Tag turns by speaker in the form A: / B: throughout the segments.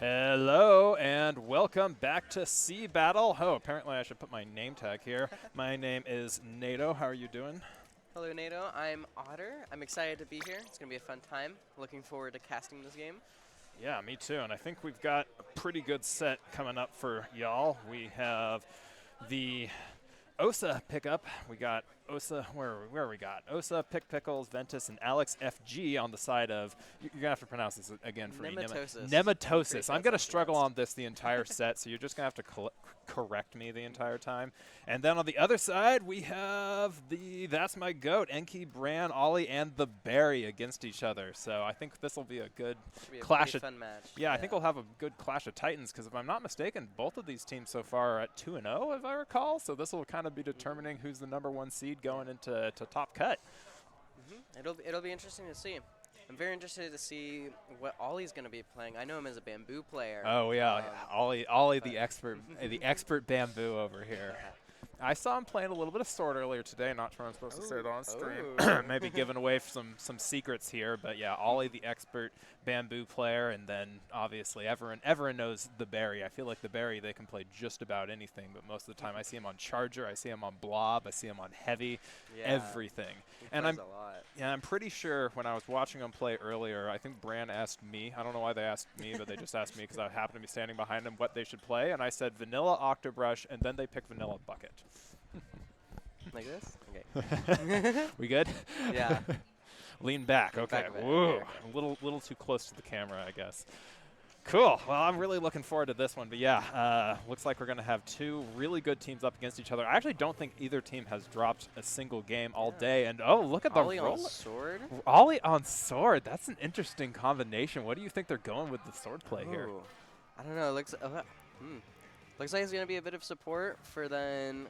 A: Hello and welcome back to SeaBATTLE. Oh, apparently I should put my name tag here. My name is Nato. How are you doing?
B: Hello, Nato. I'm Otter. I'm excited to be here. It's going to be a fun time. Looking forward to casting this game.
A: Yeah, me too. And I think we've got a pretty good set coming up for y'all. We have the Osa pickup. We got Osa, where we got? Osa, Pick Pickles, Ventus, and Alex FG on the side of, you're going to have to pronounce this again for
B: Nematocyst.
A: me. Nematocyst. I'm going to struggle on this the entire set, so you're just going to have to correct me the entire time. And then on the other side, we have That's My Goat, Enki, Bran, Ollie, and the Barry against each other. So I think this will be a good clash.
B: Fun match.
A: Yeah, I think we'll have a good clash of titans because if I'm not mistaken, both of these teams so far are at 2-0, if I recall. So this will kind of be determining who's the #1 seed going into top cut.
B: It'll be interesting to see. I'm very interested to see what Ollie's going to be playing. I know him as a bamboo player.
A: Oh yeah, Ollie the expert, the expert bamboo over here. I saw him playing a little bit of Sword earlier today. Not sure I'm supposed to say it on stream. Maybe giving away some secrets here, but yeah, Ollie the expert bamboo player, and then obviously everyone knows the Barry. I feel like the Barry, they can play just about anything, but most of the time I see him on Charger, I see him on Blob, I see him on Heavy, everything. And I'm pretty sure when I was watching him play earlier, I think Bran asked me. I don't know why they asked me, but they just asked me because I happened to be standing behind him what they should play, and I said Vanilla Octobrush, and then they picked Vanilla Bucket.
B: Like this? Okay.
A: We good?
B: Yeah.
A: Lean back. Okay.
B: Back
A: Whoa. A little too close to the camera, I guess. Cool. Well, I'm really looking forward to this one. But yeah, looks like we're going to have two really good teams up against each other. I actually don't think either team has dropped a single game all day. And oh, look at
B: Ollie
A: the
B: on Sword.
A: Ollie on Sword. That's an interesting combination. What do you think they're going with the sword play here?
B: I don't know. It looks looks like it's going to be a bit of support for then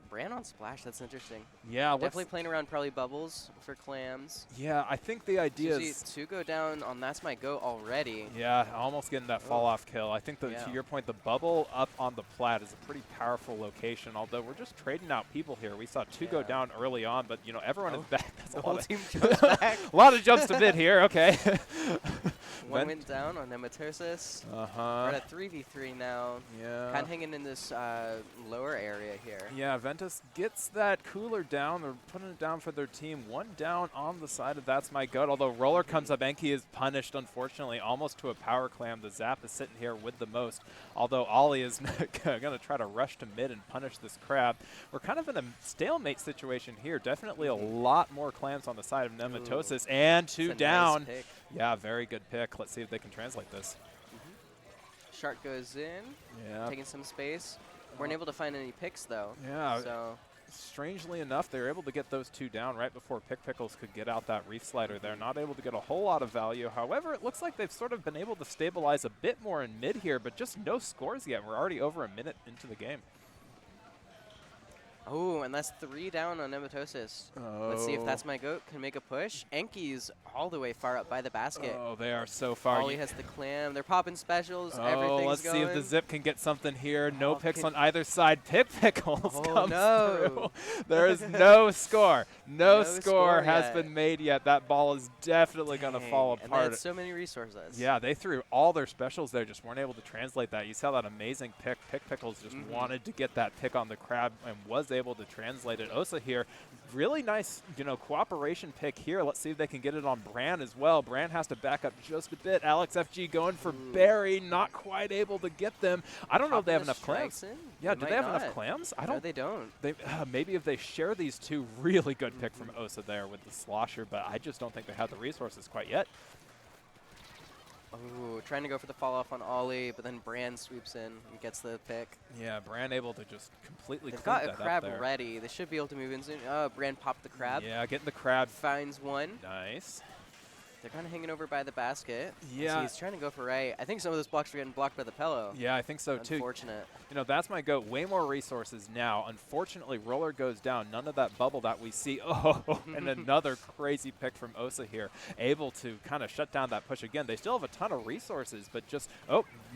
B: Bran on Splash. That's interesting.
A: Yeah,
B: definitely playing around probably bubbles for clams.
A: Yeah, I think the idea is
B: two go down on That's My Goat already.
A: Yeah, almost getting that fall off kill. I think to your point, the bubble up on the plat is a pretty powerful location. Although we're just trading out people here. We saw two go down early on, but you know everyone is back. That's
B: the whole team jumps back.
A: A lot of jumps to mid here. Okay.
B: One went down on Nematocyst. We're at a 3v3 now.
A: Yeah.
B: Kind of hanging in this lower area here.
A: Yeah, Ventus gets that cooler down. They're putting it down for their team. One down on the side of That's My Goat. Although Roller comes up, Enki is punished, unfortunately, almost to a power clam. The Zap is sitting here with the most. Although Ollie is going to try to rush to mid and punish this crab. We're kind of in a stalemate situation here. Definitely a lot more clams on the side of Nematocyst. And two down.
B: Nice pick.
A: Yeah, very good pick. Let's see if they can translate this.
B: Shark goes in, taking some space. Weren't able to find any picks, though.
A: Yeah.
B: So
A: strangely enough, they were able to get those two down right before Pick Pickles could get out that Reef Slider there. Not able to get a whole lot of value. However, it looks like they've sort of been able to stabilize a bit more in mid here, but just no scores yet. We're already over a minute into the game.
B: Oh, and that's 3 down on Nematocyst. Let's see if That's My Goat can make a push. Enki's all the way far up by the basket.
A: Oh, they are so far.
B: Ollie has the clam. They're popping specials.
A: Oh,
B: everything's
A: let's
B: going.
A: see if the Zip can get something here. No picks on either side. Pick Pickles comes through. There is no score. No score has been made yet. That ball is definitely going to fall apart.
B: And they had so many resources.
A: Yeah, they threw all their specials there, just weren't able to translate that. You saw that amazing pick. Pick Pickles just wanted to get that pick on the crab and was able to translate it. Osa here, really nice, cooperation pick here. Let's see if they can get it on Bran as well. Bran has to back up just a bit. Alex FG going for Barry, not quite able to get them. I don't know if they have enough clams. Yeah, do they have enough clams?
B: No, they don't.
A: Maybe if they share these two, really good pick from Osa there with the slosher, but I just don't think they have the resources quite yet.
B: Oh, trying to go for the fall off on Ollie, but then Bran sweeps in and gets the pick.
A: Yeah, Bran able to just completely
B: They've
A: clean
B: got
A: that
B: a crab
A: up there.
B: ready. They should be able to move in soon. Oh, Bran popped the crab.
A: Yeah, getting the crab.
B: Finds one.
A: Nice.
B: They're kind of hanging over by the basket.
A: Yeah.
B: So he's trying to go for right. I think some of those blocks are getting blocked by the pillow.
A: Yeah, I think so too.
B: Unfortunate.
A: That's My Goat. Way more resources now. Unfortunately, Roller goes down. None of that bubble that we see. Oh, and another crazy pick from Osa here. Able to kind of shut down that push again. They still have a ton of resources, but just,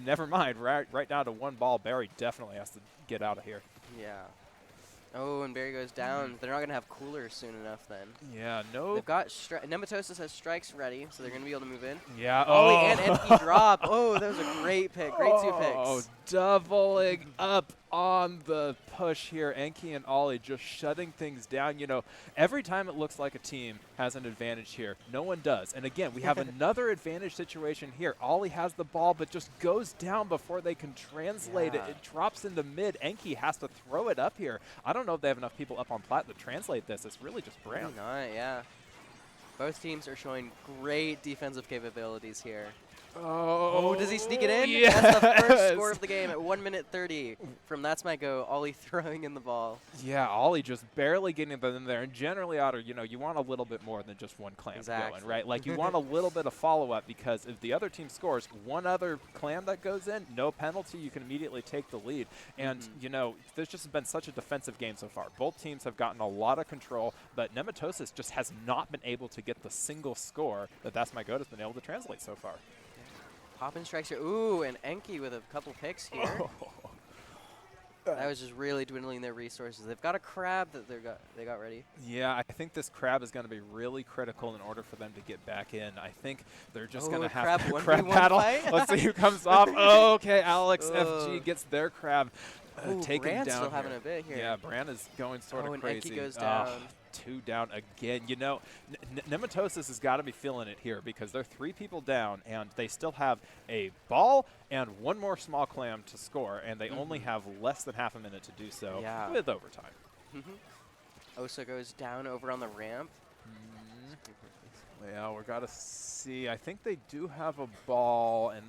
A: never mind. Right down to one ball. Barry definitely has to get out of here.
B: Yeah. Oh, and Barry goes down. They're not going to have coolers soon enough then.
A: Yeah, no.
B: They've got Nematocyst has strikes ready, so they're going to be able to move in.
A: Yeah.
B: Ollie and Enki drop. Oh, that was a great pick. Great 2 picks.
A: Oh, doubling up on the push here. Enki and Ollie just shutting things down. You know, every time it looks like a team has an advantage here, no one does. And again, we have another advantage situation here. Ollie has the ball, but just goes down before they can translate it. It drops into mid. Enki has to throw it up here. I don't know if they have enough people up on plat to translate this. It's really just Bram.
B: Maybe not, yeah. Both teams are showing great defensive capabilities here. Oh, does he sneak it in?
A: Yes.
B: That's the first score of the game at 1 minute 30 from That's My Go. Ollie throwing in the ball.
A: Yeah, Ollie just barely getting it in there. And generally, Otter, you know, you want a little bit more than just one clam going, right? Like, you want a little bit of follow-up because if the other team scores one other clam that goes in, no penalty, you can immediately take the lead. And, you know, there's just been such a defensive game so far. Both teams have gotten a lot of control, but Nematocyst just has not been able to get the single score that That's My Go has been able to translate so far.
B: Poppin' strikes here. Ooh, and Enki with a couple picks here. That was just really dwindling their resources. They've got a crab that they got ready.
A: Yeah, I think this crab is going to be really critical in order for them to get back in. I think they're just going to have a crab battle. Let's see who comes off. Oh, okay, Alex FG gets their crab taken
B: Brand's
A: down.
B: Still having a bit here.
A: Yeah, Brand is going sort of
B: and
A: crazy.
B: Enki goes down.
A: 2 down again. You know, Nematocyst has got to be feeling it here because they're 3 people down and they still have a ball and 1 more small clam to score, and they only have less than half a minute to do so with overtime.
B: Osa goes down over on the ramp.
A: Yeah, we're got to see. I think they do have a ball, and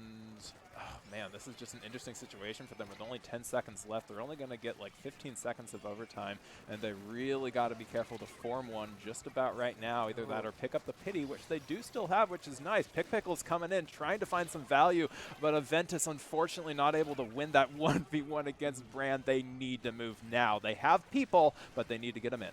A: man, this is just an interesting situation for them with only 10 seconds left. They're only going to get like 15 seconds of overtime, and they really got to be careful to form one just about right now. Either that or pick up the pity, which they do still have, which is nice. Pick Pickle's coming in, trying to find some value, but Aventus unfortunately not able to win that 1v1 against Brand. They need to move now. They have people, but they need to get them in.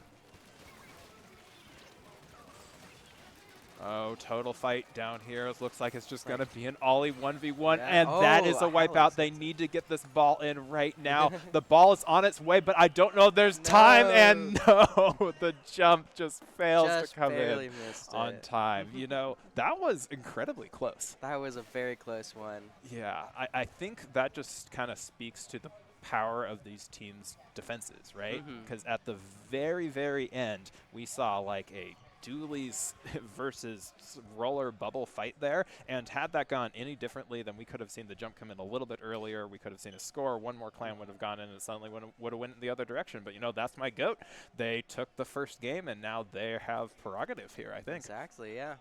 A: Oh, total fight down here. It looks like it's just going to be an Ollie 1v1, and that is a wipeout.
B: Alex.
A: They need to get this ball in right now. The ball is on its way, but I don't know if there's time, and no, the jump just fails to come in on time. You know, that was incredibly close.
B: That was a very close one.
A: Yeah, I think that just kind of speaks to the power of these teams' defenses, right? Because at the very, very end, we saw like a Dooley's versus roller bubble fight there, and had that gone any differently, then we could have seen the jump come in a little bit earlier. We could have seen a score. 1 more clan would have gone in, and suddenly would have went in the other direction. But, you know, That's My Goat. They took the first game, and now they have prerogative here, I think.
B: Exactly, yeah.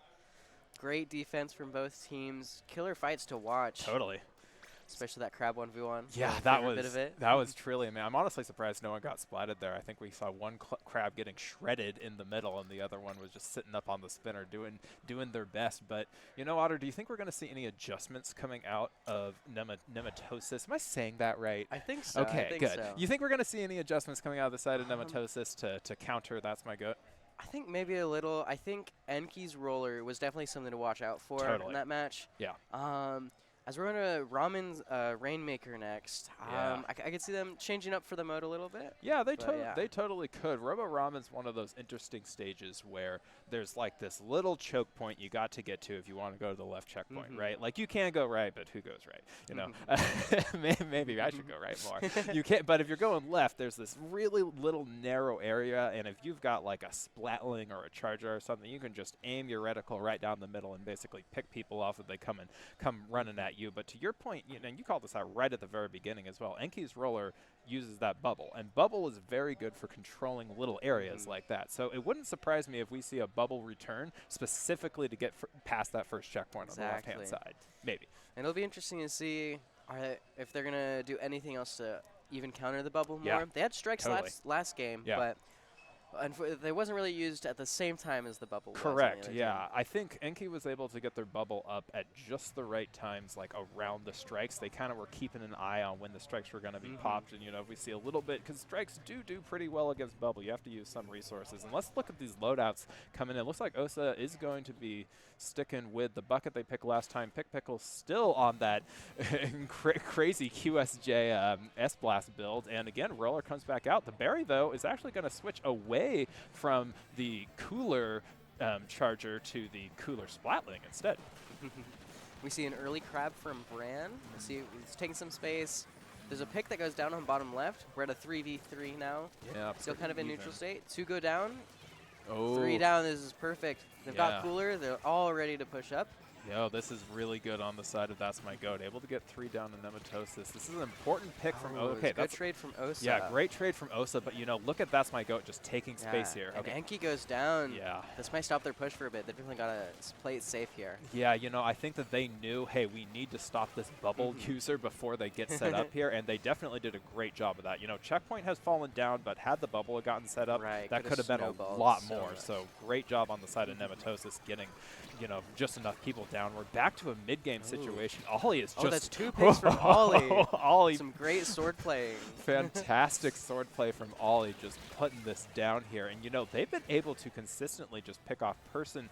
B: Great defense from both teams. Killer fights to watch.
A: Totally.
B: Especially that crab 1v1.
A: Yeah, that was truly amazing. I'm honestly surprised no one got splatted there. I think we saw one crab getting shredded in the middle, and the other one was just sitting up on the spinner doing their best. But, you know, Otter, do you think we're going to see any adjustments coming out of Nematocyst? Am I saying that right?
B: I think so.
A: Okay, good. You think we're going to see any adjustments coming out of the side of Nematocyst to counter That's My Goat?
B: I think maybe a little. I think Enki's roller was definitely something to watch out for in that match.
A: Yeah.
B: As we're going to Ramen's Rainmaker next, I could see them changing up for the mode a little bit.
A: Yeah, they totally could. Robo Ramen's one of those interesting stages where there's like this little choke point you got to get to if you want to go to the left checkpoint, right? Like you can go right, but who goes right? You know, maybe I should go right more. You can't, but if you're going left, there's this really little narrow area, and if you've got like a Splatling or a Charger or something, you can just aim your reticle right down the middle and basically pick people off if they come running at you. But to your point, you know, and you called this out right at the very beginning as well, Enki's roller uses that bubble, and bubble is very good for controlling little areas like that. So it wouldn't surprise me if we see a bubble return specifically to get past that first checkpoint on the left-hand side. Maybe. And
B: it'll be interesting to see if they're going to do anything else to even counter the bubble more. They had strikes last game, but And they wasn't really used at the same time as the bubble was on the
A: Correct,
B: other
A: yeah.
B: team.
A: I think Enki was able to get their bubble up at just the right times, like around the strikes. They kind of were keeping an eye on when the strikes were going to be popped. And, you know, if we see a little bit, because strikes do pretty well against bubble. You have to use some resources. And let's look at these loadouts coming in. Looks like Osa is going to be sticking with the bucket they picked last time. Pickle still on that crazy QSJ S-Blast build. And again, Roller comes back out. The Berry, though, is actually going to switch away from the cooler charger to the cooler Splatling instead.
B: We see an early crab from Bran. See, he's taking some space. There's a pick that goes down on bottom left. We're at a 3v3 now.
A: Yeah,
B: Still kind of in neutral state. 2 go down.
A: Oh.
B: 3 down. This is perfect. They've got cooler. They're all ready to push up.
A: Yo, this is really good on the side of That's My Goat. Able to get 3 down to Nematocyst. This is an important pick from Osa. Okay,
B: good trade from Osa.
A: Yeah, great trade from Osa, but you know, look at That's My Goat just taking space here.
B: And Enki goes down.
A: Yeah.
B: This might stop their push for a bit. They've definitely got to play it safe here.
A: Yeah, you know, I think that they knew, hey, we need to stop this bubble user before they get set up here, and they definitely did a great job of that. You know, checkpoint has fallen down, but had the bubble gotten set up, that could have been a lot more. So great job on the side of Nematocyst getting, you know, just enough people down. We're back to a mid-game situation. Ollie is just...
B: Oh, that's 2 picks from Ollie.
A: Ollie.
B: Some great sword playing.
A: Fantastic sword play from Ollie, just putting this down here. And, you know, they've been able to consistently just pick off person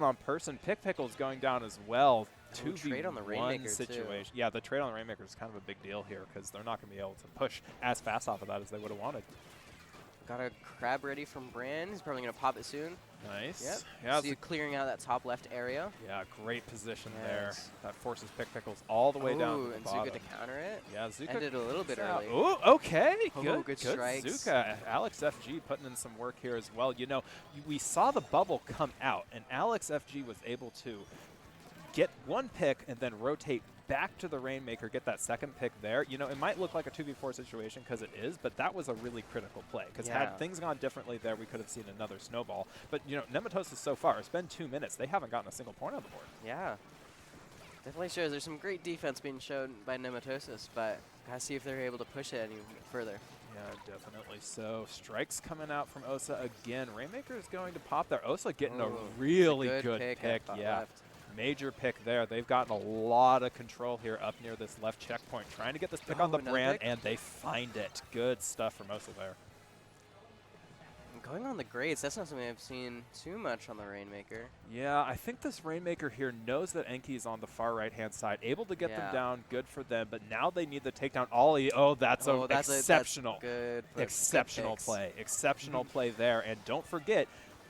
A: on person. Pickle's going down as well. 2v1 situation. Yeah, the trade on the Rainmaker is kind of a big deal here because they're not going to be able to push as fast off of that as they would have wanted.
B: Got a crab ready from Bran. He's probably going to pop it soon.
A: Nice.
B: Yep.
A: Yeah,
B: so clearing out that top left area.
A: Yeah, great position there. That forces Pickles all the way down to the
B: and
A: bottom.
B: Zuka to counter it.
A: Yeah, Zuka
B: ended a little bit early.
A: Ooh, okay.
B: Good strikes.
A: Zuka. Alex FG putting in some work here as well. You know, we saw the bubble come out, and Alex FG was able to get 1 pick and then rotate back to the Rainmaker, get that 2nd pick there. You know, it might look like a 2v4 situation because it is, but that was a really critical play because had things gone differently there, we could have seen another snowball. But, you know, Nematocyst so far, it's been 2 minutes. They haven't gotten a single point on the board.
B: Yeah. Definitely shows there's some great defense being shown by Nematocyst, but gotta see if they're able to push it any further.
A: Yeah, definitely so. Strikes coming out from Osa again. Rainmaker is going to pop there. Osa getting a really good pick. Yeah.
B: Left.
A: Major pick there. They've gotten a lot of control here up near this left checkpoint, trying to get this pick on the Brand, and they find it. Good stuff from Osa there.
B: Going on the grades, that's not something I've seen too much on the Rainmaker.
A: Yeah, I think this Rainmaker here knows that Enki is on the far right-hand side, able to get them down, good for them, but now they need the takedown. Ollie, that's exceptional. Exceptional play. Exceptional play there, and don't forget,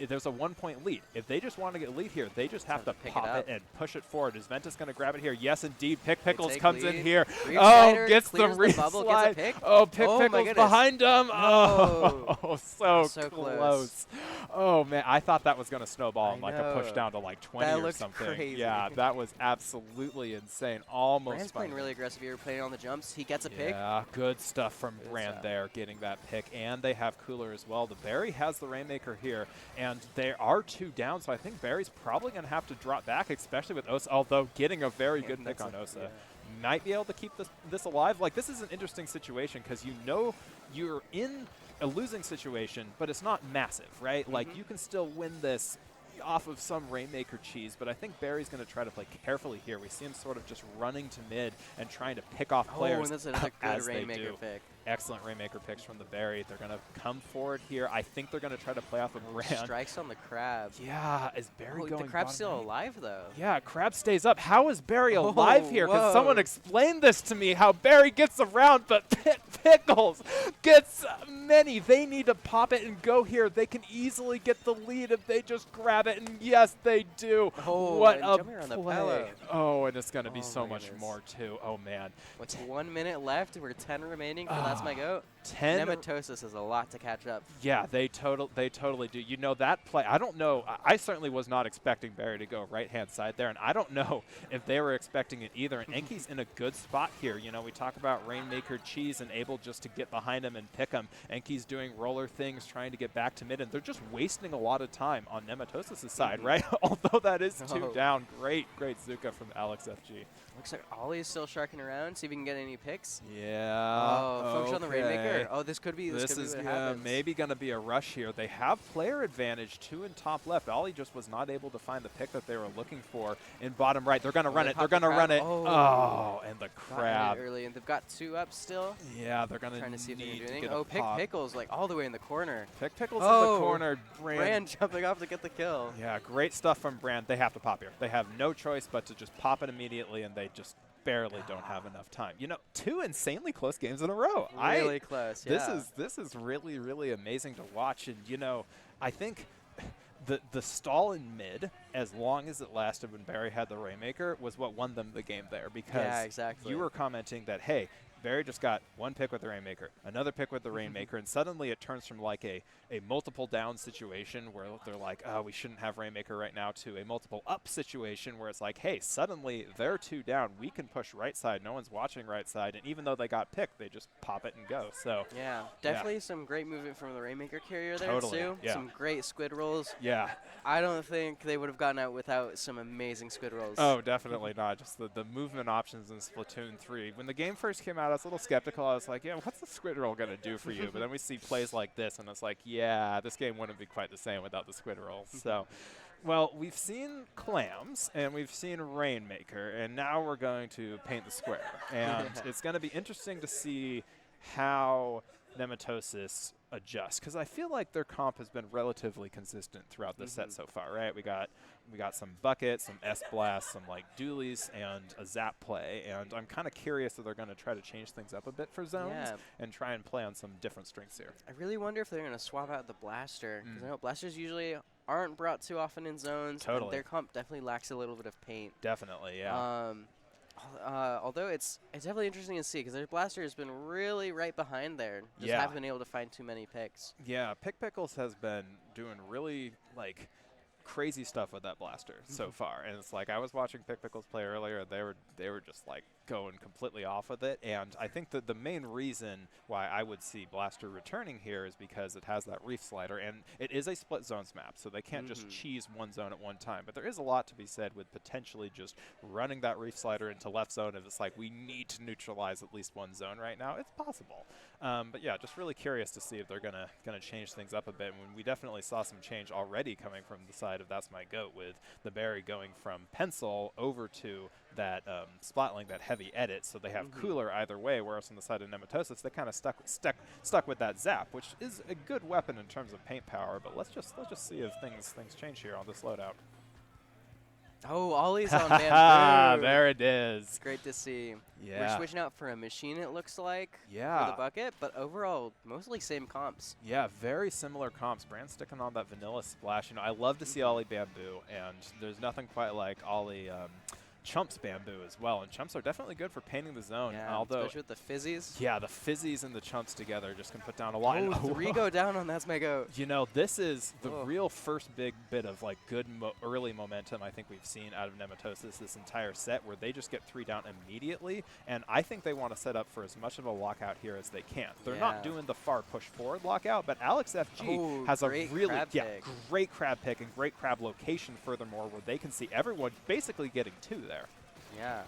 A: there's a 1-point lead. If they just want to get lead here, they just have to pop it and push it forward. Is Ventus going to grab it here? Yes, indeed. Pickles comes in here. Oh, gets the reslide. Oh, Pickles behind him. Oh, so close. Oh, man. I thought that was going to snowball like a push down to like 20 or something.
B: Crazy.
A: Yeah, that was absolutely insane. Almost.
B: Brand's playing really aggressive here, playing on the jumps. He gets a pick.
A: Yeah, good stuff from Brand there, getting that pick. And they have Cooler as well. The Berry has the Rainmaker here. And there are 2 down, so I think Barry's probably going to have to drop back, especially with Osa, although getting a very good pick on Osa. Might be able to keep this alive. Like, this is an interesting situation because you know you're in a losing situation, but it's not massive, right? Like, you can still win this off of some Rainmaker cheese, but I think Barry's going to try to play carefully here. We see him sort of just running to mid and trying to pick off players
B: and that's another good Rainmaker pick.
A: Excellent Rainmaker picks from the Berry. They're going to come forward here. I think they're going to try to play off of Brand.
B: Strikes on the Crab.
A: Yeah, is Berry going
B: The Crab's still alive, though.
A: Yeah, Crab stays up. How is Berry alive here? Because someone explained this to me, how Berry gets around, but Pickles gets many. They need to pop it and go here. They can easily get the lead if they just grab it, and yes, they do. What a play. Oh, and it's going to be so much more, too. Oh, man.
B: With 1 minute left, we're 10 remaining for That's My Goat.
A: 10.
B: Nematocyst has a lot to catch up.
A: Yeah, they totally do. You know, that play, I don't know. I certainly was not expecting Barry to go right-hand side there, and I don't know if they were expecting it either. And Enki's in a good spot here. You know, we talk about Rainmaker cheese and able just to get behind him and pick him. Enki's doing roller things, trying to get back to mid, and they're just wasting a lot of time on Nematocyst Nematocyst' side, right? Although that is 2 down. Great Zuka from Alex FG.
B: Looks like Ollie's still sharking around, see if we can get any picks.
A: Yeah.
B: Oh, function on the Rainmaker. Oh, this could be what happens.
A: Maybe going to be a rush here. They have player advantage, 2 in top left. Ollie just was not able to find the pick that they were looking for in bottom right. They're going to run it. They're going to run it. Oh, and the crab.
B: Early, and they've got 2 up still.
A: Yeah, they're going to
B: trying to see if
A: need
B: they're
A: to
B: doing.
A: get
B: Oh,
A: a pop.
B: Pickles like all the way in the corner.
A: Pickles in the corner.
B: Brand jumping off to get the kill.
A: Yeah, great stuff from Brand. They have to pop here. They have no choice but to just pop it immediately, and they just barely don't have enough time. You know, 2 insanely close games in a row.
B: Really close, yeah.
A: This is really, really amazing to watch. And, you know, I think the stall in mid, as long as it lasted when Barry had the Rainmaker, was what won them the game there. Because you were commenting that, hey, Barry just got 1 pick with the Rainmaker, another pick with the Rainmaker, and suddenly it turns from like a multiple down situation where they're like, oh, we shouldn't have Rainmaker right now, to a multiple up situation where it's like, hey, suddenly they're 2 down. We can push right side. No one's watching right side. And even though they got picked, they just pop it and go. So
B: yeah, definitely some great movement from the Rainmaker carrier there, too.
A: Yeah.
B: Some great squid rolls.
A: Yeah.
B: I don't think they would have gotten out without some amazing squid rolls.
A: Oh, definitely not. Just the movement options in Splatoon 3. When the game first came out, I was a little skeptical. I was like, yeah, what's the squid roll going to do for you? But then we see plays like this, and it's like, yeah, this game wouldn't be quite the same without the squid rolls. So, well, we've seen clams, and we've seen Rainmaker, and now we're going to paint the square. And it's going to be interesting to see how Nematocyst adjust, because I feel like their comp has been relatively consistent throughout the set so far, right? We got some buckets, some S-blasts, some like dualies, and a zap play, and I'm kind of curious if they're going to try to change things up a bit for zones and try and play on some different strengths here.
B: I really wonder if they're going to swap out the blaster, because I know blasters usually aren't brought too often in zones.
A: Totally.
B: And their comp definitely lacks a little bit of paint.
A: Definitely, yeah.
B: Although it's definitely interesting to see, because their blaster has been really right behind there. Just haven't been able to find too many picks.
A: Yeah, Pickles has been doing really like crazy stuff with that blaster so far, and it's like I was watching Pickles play earlier, and they were just like going completely off with it. And I think that the main reason why I would see blaster returning here is because it has that reef slider, and it is a split zones map, so they can't just cheese one zone at one time. But there is a lot to be said with potentially just running that reef slider into left zone if it's like we need to neutralize at least one zone right now. It's possible. But yeah, just really curious to see if they're gonna change things up a bit. When we definitely saw some change already coming from the side of That's My Goat, with the Barry going from pencil over to that Splatling, that heavy edit, so they have cooler either way, whereas on the side of Nematocyst, they kind of stuck with that zap, which is a good weapon in terms of paint power. But let's just see if things change here on this loadout.
B: Oh, Ollie's on bamboo.
A: There it is.
B: It's great to see.
A: Yeah.
B: We're switching out for a machine, it looks like, for the bucket, but overall, mostly same comps.
A: Yeah, very similar comps. Brand sticking on that vanilla splash. You know, I love to see Ollie bamboo, and there's nothing quite like Ollie Chumps bamboo as well, and Chumps are definitely good for painting the zone.
B: Yeah,
A: although
B: especially with the fizzies.
A: Yeah, the fizzies and the Chumps together just can put down a lot.
B: Oh, 3 go down on That's My Goat.
A: You know, this is the real first big bit of like good early momentum I think we've seen out of Nematocyst this entire set, where they just get 3 down immediately, and I think they want to set up for as much of a lockout here as they can. They're not doing the far push forward lockout, but Alex FG has a really great crab pick and great crab location furthermore, where they can see everyone basically getting 2 there.
B: Yeah.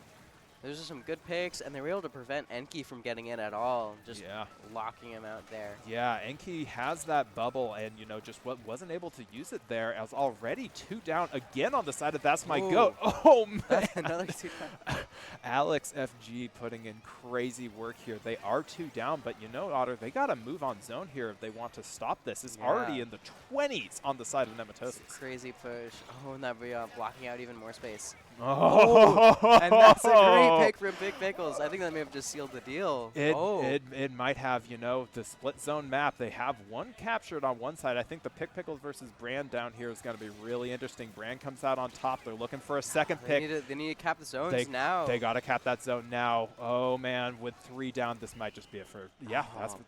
B: Those are some good picks, and they were able to prevent Enki from getting in at all, just locking him out there.
A: Yeah, Enki has that bubble, and, you know, just wasn't able to use it there, as already 2 down again on the side of That's My Goat. Oh, man.
B: Another 2 down.
A: Alex FG putting in crazy work here. They are 2 down, but, you know, Otter, they got to move on zone here if they want to stop this. It's already in the 20s on the side of Nematocyst.
B: Crazy push. Oh, and that blocking out even more space.
A: Oh,
B: and that's a great pick from Big Pickles. I think that may have just sealed the deal.
A: It might have, you know, the split zone map. They have 1 captured on one side. I think the Pickles versus Brand down here is going to be really interesting. Brand comes out on top. They're looking for a second pick.
B: They need to cap the zones now.
A: They got to cap that zone now. Oh, man, with 3 down, this might just be it for,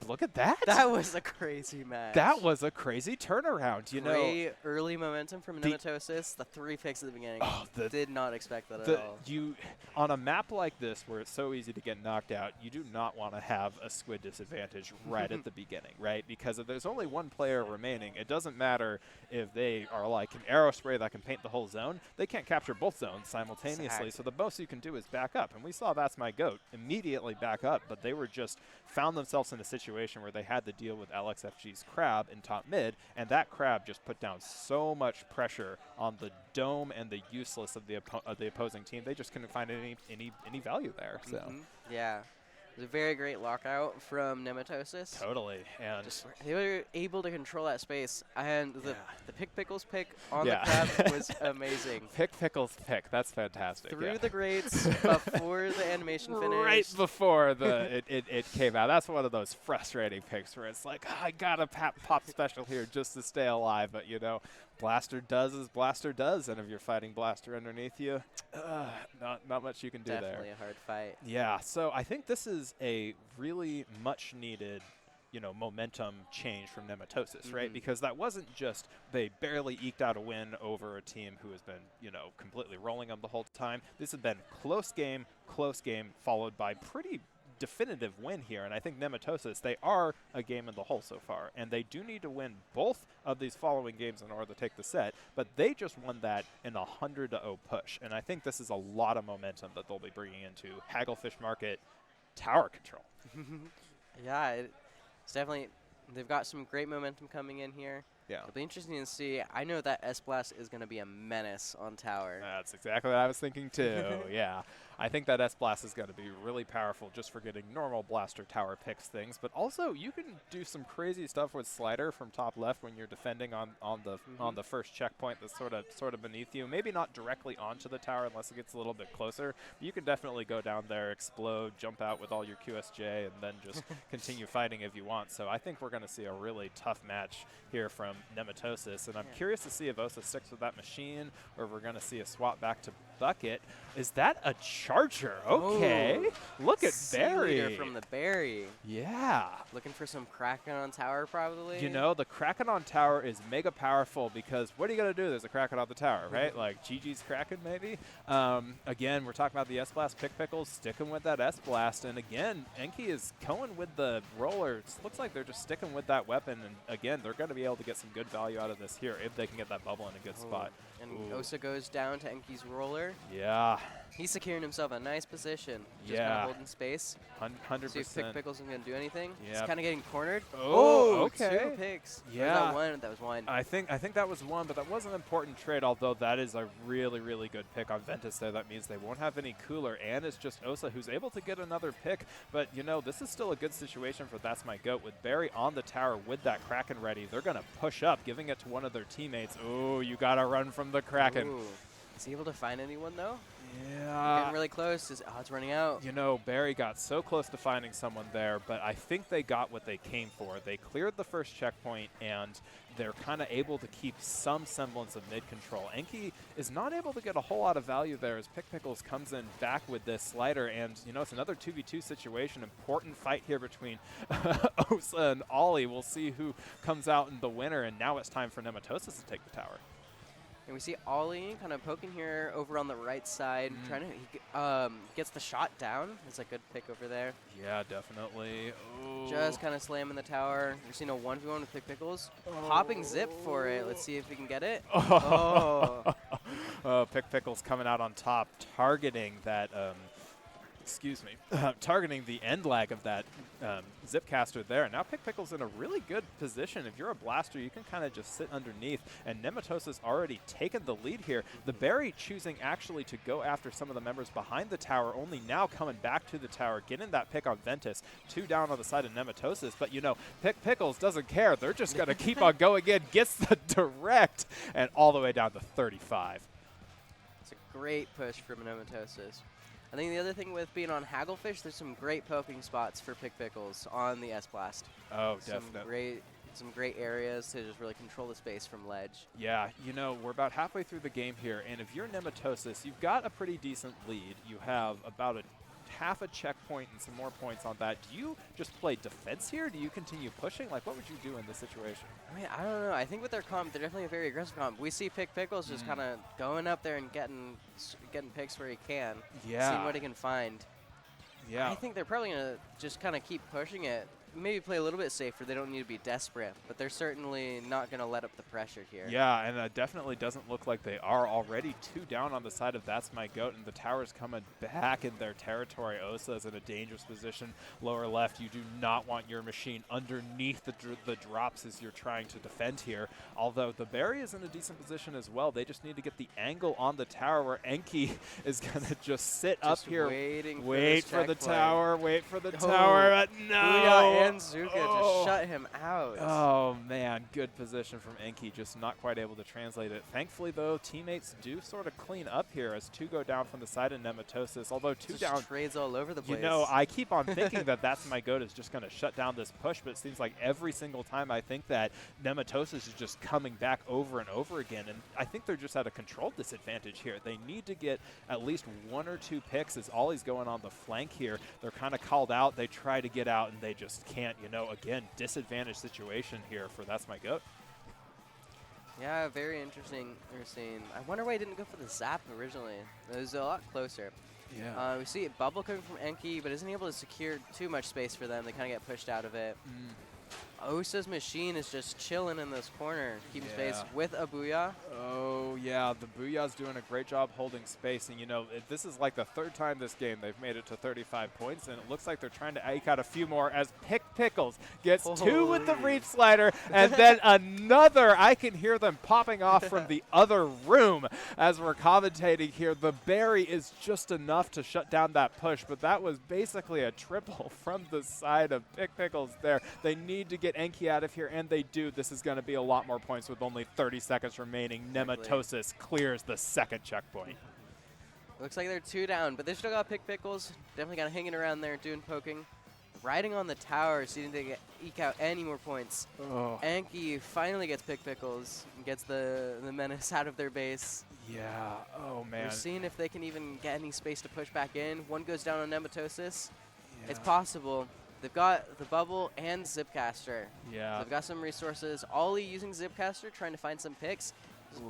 A: look at that.
B: That was a crazy match.
A: That was a crazy turnaround, you know.
B: Great early momentum from Nematocyst. The 3 picks at the beginning did not expect that at all.
A: On a map like this where it's so easy to get knocked out, you do not want to have a squid disadvantage right at the beginning, right? Because if there's only one player remaining, it doesn't matter if they are like an arrow spray that can paint the whole zone. They can't capture both zones simultaneously,
B: Exactly.
A: so the most you can do is back up. And we saw That's My Goat immediately back up, but they were just found themselves in a situation where they had to deal with LXFG's crab in top mid, and that crab just put down so much pressure on the dome and the useless of the opposing team. They just couldn't find any value there. So
B: yeah, it was a very great lockout from Nematocyst.
A: totally, and
B: They were able to control that space, and the Pick Pickles pick on
A: Yeah.
B: the crab was amazing.
A: Pick Pickles pick. That's fantastic.
B: Through
A: yeah.
B: the grates before the animation finished.
A: Right before it came out. That's one of those frustrating picks where it's like, I got a pop special here just to stay alive. But, you know, Blaster does as Blaster does. And if you're fighting Blaster underneath you, not much you can do there.
B: Definitely a hard fight.
A: Yeah, so I think this is a really much needed, you know, momentum change from Nematocyst, right? Because that wasn't just they barely eked out a win over a team who has been, you know, completely rolling them the whole time. This has been close game, followed by pretty definitive win here. And I think Nematocyst, they are a game in the hole so far, and they do need to win both of these following games in order to take the set, but they just won that in a 100-0 push. And I think this is a lot of momentum that they'll be bringing into Hagglefish Market tower control.
B: Yeah, it's definitely, they've got some great momentum coming in here.
A: Yeah.
B: It'll be interesting to see. I know that S-Blast is going to be a menace on tower.
A: That's exactly what I was thinking too. Yeah. I think that S-Blast is going to be really powerful just for getting normal Blaster tower picks things, but also you can do some crazy stuff with Slider from top left when you're defending on the first checkpoint that's sort of beneath you. Maybe not directly onto the tower unless it gets a little bit closer. But you can definitely go down there, explode, jump out with all your QSJ, and then just continue fighting if you want. So I think we're going to see a really tough match here from Nematocyst, and I'm curious to see if Osa sticks with that machine or if we're going to see a swap back to Bucket. Is that a Charger? Okay.
B: Oh,
A: Look at
B: Sea-Leader
A: Barry.
B: from the Barry.
A: Yeah.
B: Looking for some Kraken on tower, probably.
A: You know, the Kraken on tower is mega powerful because what are you going to do? There's a Kraken on the tower, right? Like GG's Kraken, maybe? Again, we're talking about the S-Blast. Pick Pickles sticking with that S-Blast. And again, Enki is going with the roller. It looks like they're just sticking with that weapon. And again, they're going to be able to get some good value out of this here if they can get that bubble in a good spot.
B: And Osa goes down to Enki's roller.
A: Yeah.
B: He's securing himself a nice position. Just kind of holding space.
A: 100%.
B: See if Pick Pickles is going to do anything.
A: Yeah.
B: He's kind of getting cornered.
A: Oh, okay.
B: 2 picks.
A: Yeah.
B: Or was that one? That was one.
A: I think that was one, but that was an important trade, although that is a really, really good pick on Ventus there. That means they won't have any cooler, and it's just Osa who's able to get another pick. But, you know, this is still a good situation for That's My Goat. With Barry on the tower with that Kraken ready, they're going to push up, giving it to one of their teammates. Oh, you got to run from the Kraken.
B: Ooh. Is he able to find anyone, though?
A: Yeah.
B: Getting really close. His odds running out.
A: You know, Barry got so close to finding someone there, but I think they got what they came for. They cleared the first checkpoint, and they're kind of able to keep some semblance of mid-control. Enki is not able to get a whole lot of value there as Pick Pickles comes in back with this Slider, and, you know, it's another 2v2 situation. Important fight here between Osa and Ollie. We'll see who comes out in the winner, and now it's time for Nematocyst to take the tower.
B: And we see Ollie kind of poking here over on the right side, trying to, he gets the shot down. It's a good pick over there.
A: Yeah, definitely. Ooh.
B: Just kind of slamming the tower. We're seeing a 1v1 with Pick Pickles. Popping Zip for it. Let's see if we can get it. Oh.
A: Pick Pickles coming out on top, targeting that, targeting the end lag of that Zipcaster there. And now Pick Pickles in a really good position. If you're a Blaster, you can kind of just sit underneath. And Nematocyst already taken the lead here. The Barry choosing actually to go after some of the members behind the tower, only now coming back to the tower, getting that pick on Ventus. 2 down on the side of Nematocyst. But, you know, Pick Pickles doesn't care. They're just going to keep on going in. Gets the direct and all the way down to 35.
B: It's a great push from Nematocyst. I think the other thing with being on Hagglefish, there's some great poking spots for Pick Pickles on the S-Blast.
A: Oh, definitely.
B: Some great areas to just really control the space from ledge.
A: Yeah, you know, we're about halfway through the game here, and if you're Nematocyst, you've got a pretty decent lead. You have about a half a checkpoint and some more points on that, do you just play defense here? Do you continue pushing? Like, what would you do in this situation?
B: I mean, I don't know. I think with their comp, they're definitely a very aggressive comp. We see Pickles just kind of going up there and getting picks where he can, seeing what he can find.
A: Yeah.
B: I think they're probably going to just kind of keep pushing it. Maybe play a little bit safer. They don't need to be desperate, but they're certainly not going to let up the pressure here.
A: Yeah, and it definitely doesn't look like they are. Already 2 down on the side of That's My Goat, and the tower's coming back in their territory. Osa's in a dangerous position. Lower left, you do not want your machine underneath the drops as you're trying to defend here. Although the Barry is in a decent position as well. They just need to get the angle on the tower where Enki is going to just sit up here. Wait for the tower. Wait for the tower. But no.
B: And Zuka just shut him out.
A: Oh, man. Good position from Enki. Just not quite able to translate it. Thankfully, though, teammates do sort of clean up here as 2 go down from the side of Nematocyst. Although 2
B: just
A: down.
B: Trades all over the place.
A: You know, I keep on thinking that That's My Goat is just going to shut down this push, but it seems like every single time I think that Nematocyst is just coming back over and over again. And I think they're just at a control disadvantage here. They need to get at least 1 or 2 picks as Ollie's going on the flank here. They're kind of called out. They try to get out, and they just can't. You know, again, disadvantaged situation here for That's My Goat.
B: Yeah, very interesting. We're seeing. I wonder why he didn't go for the zap originally. It was a lot closer.
A: Yeah.
B: We see Bubble coming from Enki, but isn't able to secure too much space for them. They kind of get pushed out of it. Osa's machine is just chilling in this corner, keeping space with a Booyah.
A: Oh, yeah, the Booyah's doing a great job holding space. And, you know, this is like the 3rd time this game they've made it to 35 points, and it looks like they're trying to eke out a few more as Pickles gets 2 with the reach slider, and then another. I can hear them popping off from the other room as we're commentating here. The Barry is just enough to shut down that push, but that was basically a triple from the side of Pickles there. They need to get Enki out of here, and they do. This is going to be a lot more points with only 30 seconds remaining. Nematocyst clears the 2nd checkpoint.
B: Looks like they're 2 down, but they still got Pickles. Definitely kind of hanging around there, doing poking. Riding on the tower, seeing to eke out any more points. Enki finally gets Pickles and gets the menace out of their base.
A: Yeah. Oh, man.
B: We're seeing if they can even get any space to push back in. 1 goes down on Nematocyst. Yeah. It's possible. They've got the Bubble and Zipcaster.
A: Yeah.
B: They've got some resources. Ollie using Zipcaster, trying to find some picks.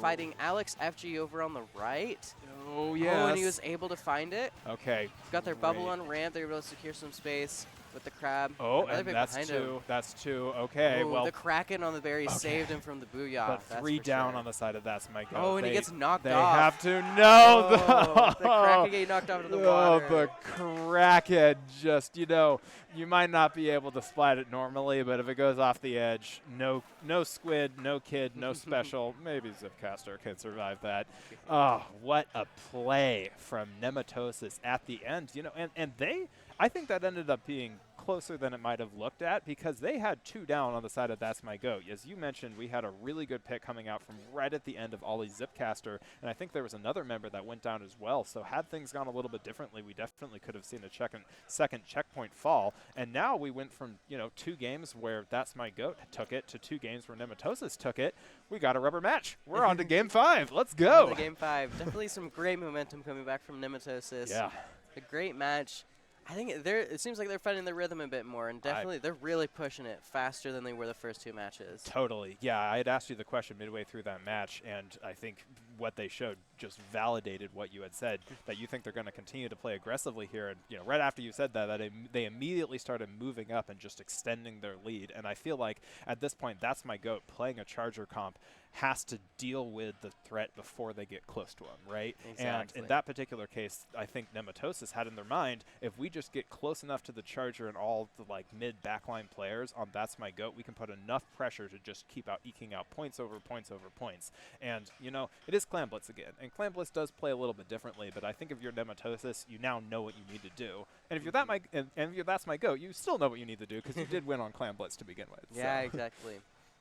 B: Fighting Alex FG over on the right.
A: Oh, yeah.
B: Oh, and he was able to find it.
A: Okay.
B: Got their Bubble on ramp. They were able to secure some space with the crab.
A: Oh, and that's 2. That's 2. Okay,
B: oh,
A: well.
B: The Kraken on the berry saved him from the Booyah.
A: But 3 down on the side of That's My Goat.
B: Oh, and he gets knocked off.
A: They have to. No.
B: Oh, the Kraken getting knocked off into the water.
A: Oh, the Kraken just, you know, you might not be able to splat it normally, but if it goes off the edge, no squid, no kid, no special. Maybe Zipcaster can survive that. Oh, what a play from Nematocyst at the end. You know, and they, I think that ended up being closer than it might have looked at because they had 2 down on the side of That's My Goat. As you mentioned, we had a really good pick coming out from right at the end of Ollie's Zipcaster, and I think there was another member that went down as well. So had things gone a little bit differently, we definitely could have seen a second checkpoint fall. And now we went from, you know, 2 games where That's My Goat took it to 2 games where Nematocyst took it. We got a rubber match. We're on to Game 5. Let's go.
B: Game 5. Definitely some great momentum coming back from Nematocyst.
A: Yeah.
B: A great match. I think it seems like they're finding the rhythm a bit more, and definitely they're really pushing it faster than they were the first 2 matches.
A: Totally. Yeah, I had asked you the question midway through that match, and I think what they showed just validated what you had said, that you think they're going to continue to play aggressively here. And, you know, right after you said that they immediately started moving up and just extending their lead. And I feel like at this point, That's My Goat playing a Charger comp has to deal with the threat before they get close to him, right?
B: Exactly.
A: And in that particular case, I think Nematocyst had in their mind, if we just get close enough to the Charger and all the like mid backline players on That's My Goat, we can put enough pressure to just keep eking out points over points over points. And, you know, it is Clan Blitz again. And Clan Blitz does play a little bit differently, but I think if you're Nematocyst, you now know what you need to do. And if you're That's My Goat, you still know what you need to do because you did win on Clan Blitz to begin with.
B: Yeah, exactly.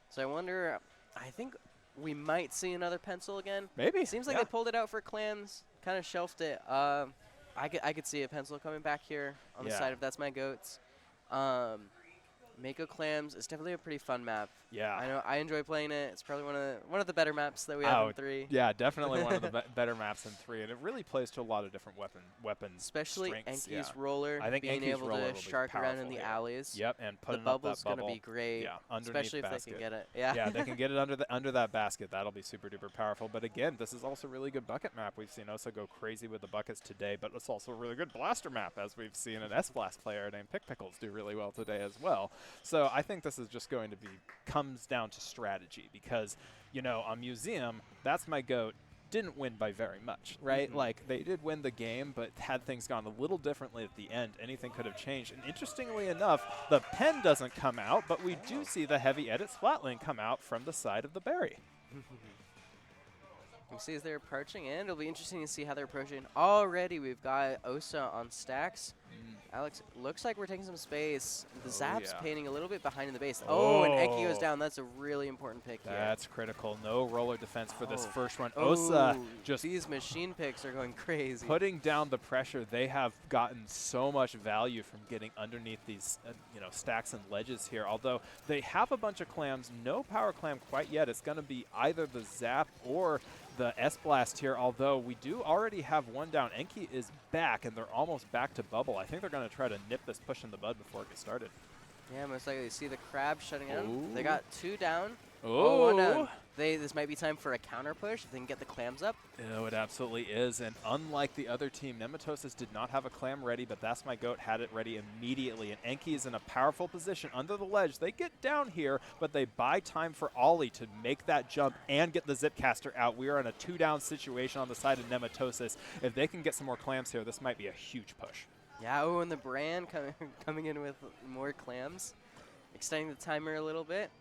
B: So I wonder, I think we might see another pencil again.
A: Maybe.
B: Seems like they pulled it out for clans, kind of shelved it. I could see a pencil coming back here on the side of That's My Goats. Mako Clams is definitely a pretty fun map.
A: Yeah.
B: I know I enjoy playing it. It's probably one of the better maps that we have in 3.
A: Yeah, definitely one of the better maps in 3, and it really plays to a lot of different weapons.
B: Especially
A: strengths.
B: Enki's roller,
A: I think
B: being
A: Enki's
B: able
A: roller
B: to
A: will be
B: shark around in
A: powerful
B: the
A: here.
B: alleys.
A: Yep, and putting
B: the
A: up that
B: bubble's
A: bubble.
B: gonna be great.
A: Yeah, underneath
B: especially if
A: basket.
B: they can get it. Yeah.
A: Yeah, they can get it under that basket. That'll be super duper powerful. But again, this is also a really good bucket map. We've seen Osa go crazy with the buckets today, but it's also a really good blaster map, as we've seen an S-Blast player named Pickles do really well today as well. So I think this is just going to comes down to strategy because, you know, on Museum, That's My Goat didn't win by very much, right? Like, they did win the game, but had things gone a little differently at the end, anything could have changed. And interestingly enough, the pen doesn't come out, but we do see the heavy edit splatling come out from the side of the berry.
B: You see as they're approaching in, it'll be interesting to see how they're approaching. Already we've got Osa on stacks. Alex, looks like we're taking some space. The Zap's painting a little bit behind in the base. Oh, and Enki goes down. That's a really important pick here.
A: That's critical. No roller defense for this first one. Osa just
B: these machine picks are going crazy.
A: Putting down the pressure. They have gotten so much value from getting underneath these stacks and ledges here. Although they have a bunch of clams, no power clam quite yet. It's going to be either the Zap or the S-Blast here, although we do already have one down. Enki is back, and they're almost back to bubble. I think they're going to try to nip this push in the bud before it gets started.
B: Yeah, most likely. You see the crab shutting down. They got 2 down.
A: Oh,
B: 1 down. This might be time for a counter push if they can get the clams up.
A: Oh, it absolutely is. And unlike the other team, Nematocyst did not have a clam ready, but That's My Goat had it ready immediately. And Enki is in a powerful position under the ledge. They get down here, but they buy time for Ollie to make that jump and get the Zipcaster out. We are in a 2-down situation on the side of Nematocyst. If they can get some more clams here, this might be a huge push.
B: Yeah, oh, and the brand coming in with more clams. Extending the timer a little bit.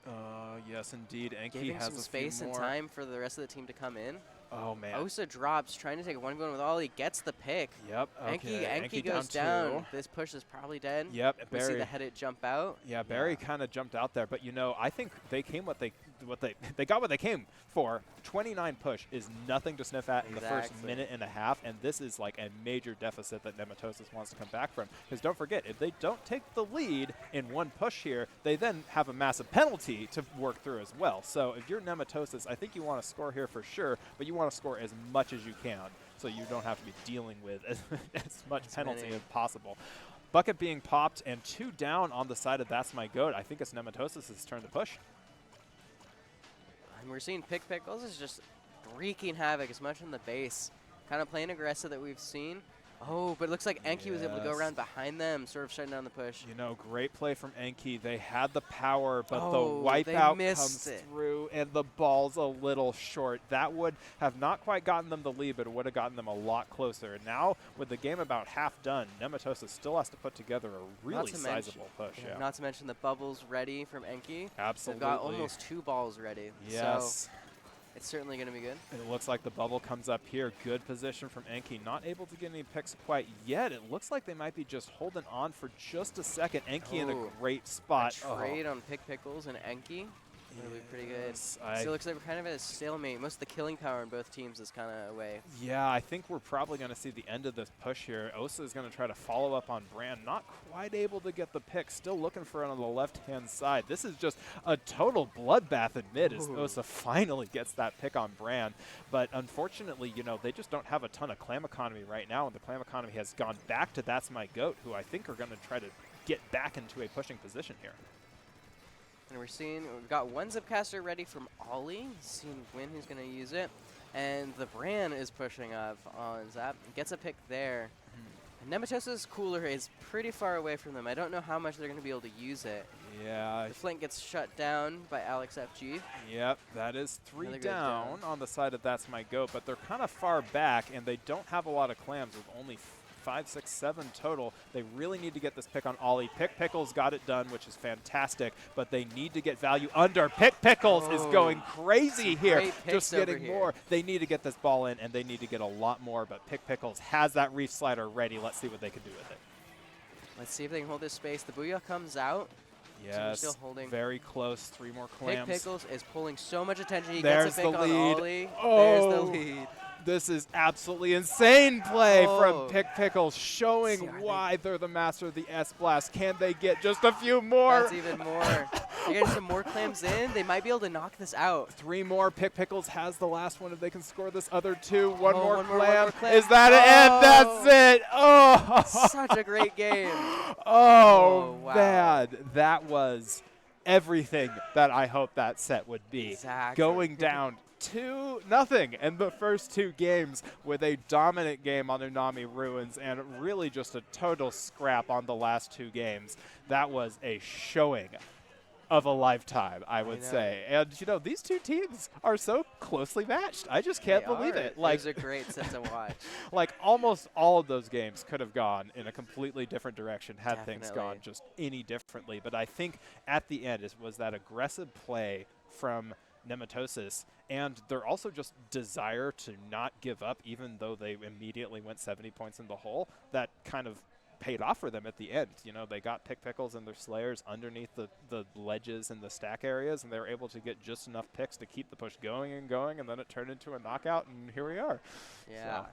A: Yes, indeed. Enki
B: Giving
A: has
B: some
A: a
B: space
A: few
B: and
A: more.
B: time for the rest of the team to come in.
A: Oh, man.
B: Osa drops, trying to take a 1-1 with Ollie, gets the pick.
A: Yep. Okay.
B: Enki goes down. This push is probably dead.
A: Yep.
B: We see the head it jump out.
A: Yeah, Barry kind of jumped out there, but I think they came they got what they came for. 29 push is nothing to sniff at in the first minute and a half, and this is like a major deficit that Nematocyst wants to come back from. Because don't forget, if they don't take the lead in one push here, they then have a massive penalty to work through as well. So if you're Nematocyst, I think you want to score here for sure, but you want to score as much as you can so you don't have to be dealing with as much penalty as possible. Bucket being popped and 2 down on the side of That's My Goat. I think it's Nematocyst's turn to push.
B: And we're seeing Pickles is just wreaking havoc as much in the base. Kind of playing aggressive that we've seen. Oh, but it looks like Enki was able to go around behind them, sort of shutting down the push.
A: Great play from Enki. They had the power, but the wipeout comes through, and the ball's a little short. That would have not quite gotten them the lead, but it would have gotten them a lot closer. And now, with the game about half done, Nematocyst still has to put together a really sizable push. Yeah.
B: Not to mention the bubbles ready from Enki.
A: Absolutely.
B: They've got almost 2 balls ready.
A: Yes.
B: So it's certainly going to be good.
A: It looks like the bubble comes up here. Good position from Enki. Not able to get any picks quite yet. It looks like they might be just holding on for just a second. Enki in a great spot.
B: A trade on Pickles and Enki. That'll be pretty good. So it looks like we're kind of at a stalemate. Most of the killing power in both teams is kind of away.
A: Yeah, I think we're probably going to see the end of this push here. Osa is going to try to follow up on Brand. Not quite able to get the pick. Still looking for it on the left-hand side. This is just a total bloodbath in mid as Osa finally gets that pick on Brand. But unfortunately, they just don't have a ton of clam economy right now, and the clam economy has gone back to That's My Goat, who I think are going to try to get back into a pushing position here.
B: And we've got one Zipcaster ready from Ollie. Seeing when he's going to use it. And the Bran is pushing up on Zap. Gets a pick there. And Nematosyst's cooler is pretty far away from them. I don't know how much they're going to be able to use it.
A: Yeah.
B: The flank gets shut down by Alex FG.
A: Yep, that is 3 down on the side of That's My Goat, but they're kind of far back, and they don't have a lot of clams with only 5, 6, 7 total. They really need to get this pick on Ollie. Pickles got it done, which is fantastic, but they need to get value under. Pickles is going crazy here, just getting more. They need to get this ball in, and they need to get a lot more, but Pickles has that reef slider ready. Let's see what they can do with it.
B: Let's see if they can hold this space. The Booyah comes out.
A: Yes,
B: still holding.
A: Very close. 3 more clams.
B: Pickles is pulling so much attention. He
A: There's
B: gets a pick
A: the
B: on
A: lead.
B: Ollie.
A: Oh.
B: There's the lead.
A: This is absolutely insane play
B: Oh.
A: from Pick Pickles, showing why they're the master of the S-Blast. Can they get just a few more?
B: That's even more. They're getting some more clams in. They might be able to knock this out.
A: 3 more. Pick Pickles has the last one if they can score this other 2. One more
B: one
A: clam.
B: more clam.
A: Is that it? That's it. Oh.
B: Such a great game.
A: Oh,
B: wow.
A: man. That was everything that I hoped that set would be.
B: Exactly.
A: Going down 2-0 in the first 2 games with a dominant game on Unami Ruins and really just a total scrap on the last 2 games. That was a showing of a lifetime, I would say. And, you know, these 2 teams are so closely matched. I just can't believe it. Like,
B: it was a great set to watch.
A: Like, almost all of those games could have gone in a completely different direction had things
B: Definitely.
A: gone just any differently. But I think at the end was that aggressive play from Nematocyst, and their also just desire to not give up, even though they immediately went 70 points in the hole, that kind of paid off for them at the end. You know, they got Pick Pickles and their Slayers underneath the ledges and the stack areas, and they were able to get just enough picks to keep the push going, and then it turned into a knockout, and here we are.
B: Yeah.
A: So.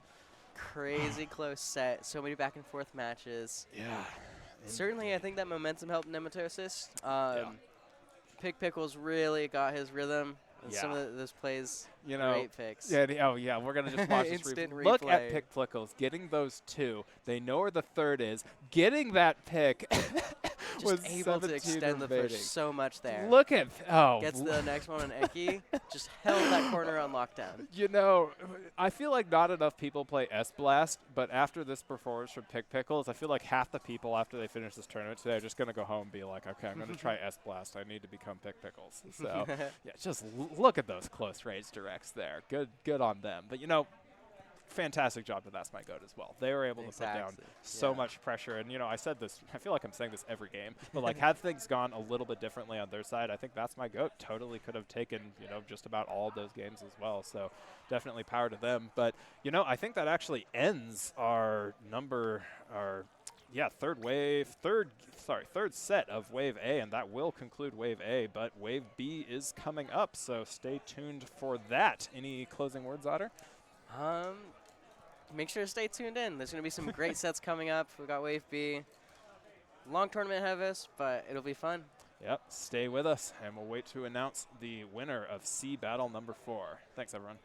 B: Crazy close set. So many back and forth matches.
A: Yeah.
B: Certainly, I think that momentum helped Nematocyst. Pick Pickles really got his rhythm. And some of those plays,
A: you know,
B: great picks.
A: Yeah, we're going to just watch this
B: Instant replay.
A: Look at Pick Pickles getting those 2. They know where the third is. Getting that pick was
B: just able to extend the push so much there.
A: Look at,
B: Gets the next one on Enki. Just held that corner on lockdown.
A: You know, I feel like not enough people play S-Blast, but after this performance from Pick Pickles, I feel like half the people after they finish this tournament today are just going to go home and be like, okay, I'm going to try S-Blast. I need to become Pick Pickles. So, yeah, just look at those close range directs there. Good on them. But, you know, fantastic job to That's My Goat as well. They were able to put down so much pressure. And, you know, I said this, I feel like I'm saying this every game, but, like, had things gone a little bit differently on their side, I think That's My Goat totally could have taken, you know, just about all of those games as well. So definitely power to them. But, you know, I think that actually ends our third set of Wave A, and that will conclude Wave A, but Wave B is coming up, so stay tuned for that. Any closing words, Otter?
B: Make sure to stay tuned in. There's going to be some great sets coming up. We've got Wave B. Long tournament ahead of us, but it'll be fun.
A: Yep, stay with us, and we'll wait to announce the winner of SeaBATTLE number 4. Thanks, everyone.